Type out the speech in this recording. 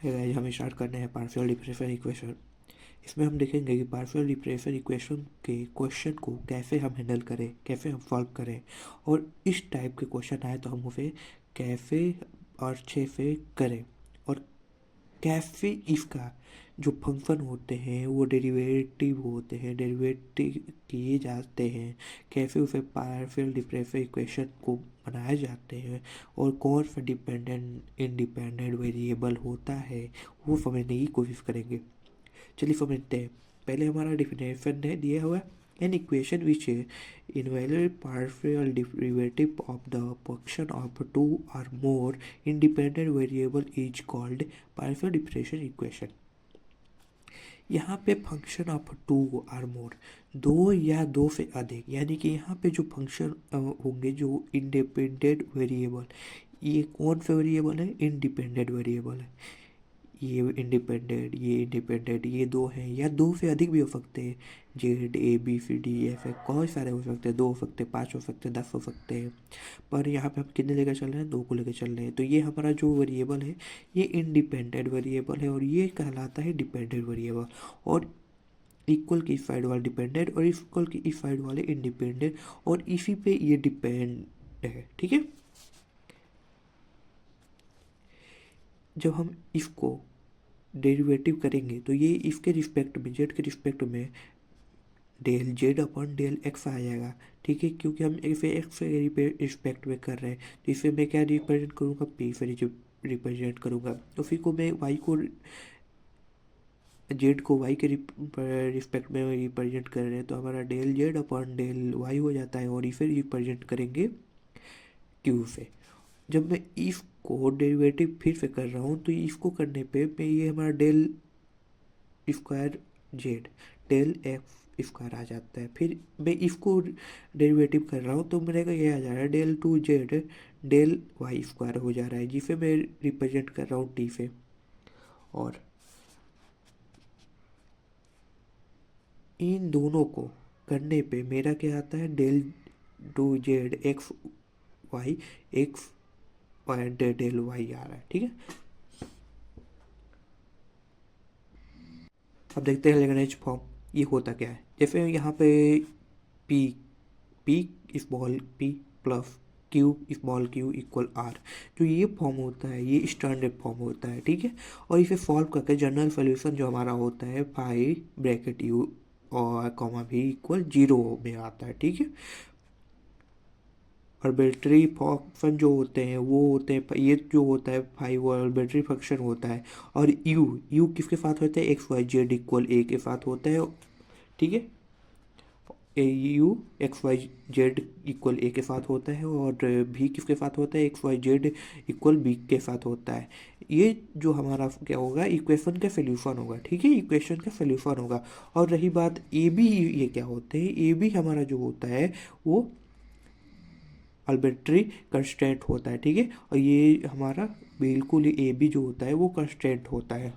Guys, हमें start करना है पार्शियल डिफरेंशियल इक्वेशन। इसमें हम देखेंगे कि पार्शियल डिफरेंशियल इक्वेशन के क्वेश्चन को कैसे हम हैंडल करें, कैसे हम सॉल्व करें, और इस टाइप के क्वेश्चन आए तो हम उसे कैसे अच्छे से करें, और कैसे इसका जो फंक्शन होते हैं वो डेरिवेटिव होते हैं, डेरिवेटिव किए जाते हैं, कैसे उसे पार्शियल डिफरेंशियल इक्वेशन को बनाए जाते हैं, और कौन सा डिपेंडेंट इंडिपेंडेंट वेरिएबल होता है वो समझने की कोशिश करेंगे। चलिए समझते हैं। पहले हमारा डिफिनेशन है दिया हुआ है, an equation which involved partial derivative of the function of two और more independent variable is called partial differential equation. यहाँ पे फंक्शन ऑफ टू और मोर, दो या दो से अधिक, यानी कि यहाँ पे जो फंक्शन होंगे जो इंडिपेंडेंट वेरिएबल, ये कौन सा वेरिएबल है? इंडिपेंडेंट वेरिएबल है। ये इंडिपेंडेंट, ये दो हैं या दो से अधिक भी हो सकते हैं। Z A B C D F है, कौन सारे हो सकते हैं? 2 हो सकते हैं, 5 हो सकते हैं, 10 हो सकते हैं। पर यहाँ पे हम कितने लेकर चल रहे हैं? 2 को लेकर चल रहे हैं। तो ये हमारा जो वेरिएबल है ये इंडिपेंडेंट वेरिएबल है, और ये कहलाता है डिपेंडेंट वेरिएबल। और इक्वल की इस साइड वाले डिपेंडेंट और इक्वल की इस साइड वाले इंडिपेंडेंट, और इसी पे ये डिपेंड है। ठीक है, जब हम इसको डेरिवेटिव करेंगे तो ये इसके रिस्पेक्ट में, जेड के रिस्पेक्ट में del Z upon del X आ जाएगा। ठीक है, क्योंकि हम इसे एक्स के रिस्पेक्ट में कर रहे हैं, तो इसे मैं क्या रिप्रेजेंट करूँगा? पी से रिप्रेजेंट करूँगा। तो फिर को मैं वाई को, जेड को वाई के रिस्पेक्ट में रिप्रेजेंट कर रहे हैं, तो हमारा del Z upon del Y हो जाता है, और इसे रिप्रेजेंट करेंगे क्यू से। जब मैं इसको डेरिवेटिव फिर से कर रहा हूँ तो इसको करने पे मैं ये हमारा del square Z del X square आ जाता है। फिर मैं इसको डेरिवेटिव कर रहा हूँ तो मेरे का ये आ जा रहा है del two Z del Y square हो जा रहा है, जिसे मैं रिप्रेजेंट कर रहा हूँ टी से। और इन दोनों को करने पे मेरा क्या आता है? Del two Z X Y X और डेल वाई आ रहा है। ठीक है, अब देखते हैं लैग्रेंज फॉर्म ये होता क्या है। जैसे यहाँ पे P P small P plus Q small Q equal R, जो ये फॉर्म होता है ये स्टैंडर्ड फॉर्म होता है। ठीक है, और इसे सॉल्व करके जनरल सोल्यूशन जो हमारा होता है पाई ब्रैकेट यू और कॉमा भी इक्वल 0 में आता है। ठीक है, आर्बिट्रेरी फंक्शन जो होते हैं वो होते हैं, ये जो होता है फाइव वो आर्बिट्रेरी फंक्शन होता है। और यू किसके साथ होता है? X Y Z equal A के साथ होता है। ठीक है, A U X Y Z equal A के साथ होता है, और भी किसके साथ होता है? X Y Z equal B के साथ होता है। ये जो हमारा क्या होगा? इक्वेशन का सोल्यूशन होगा। ठीक है, इक्वेशन का सोल्यूशन होगा। और रही बात ए बी, ये क्या होते हैं? ए बी हमारा जो होता है वो आर्बिट्रेरी कंस्ट्रेंट होता है। ठीक है, और ये हमारा बिल्कुल ए बी जो होता है वो कंस्ट्रेंट होता है।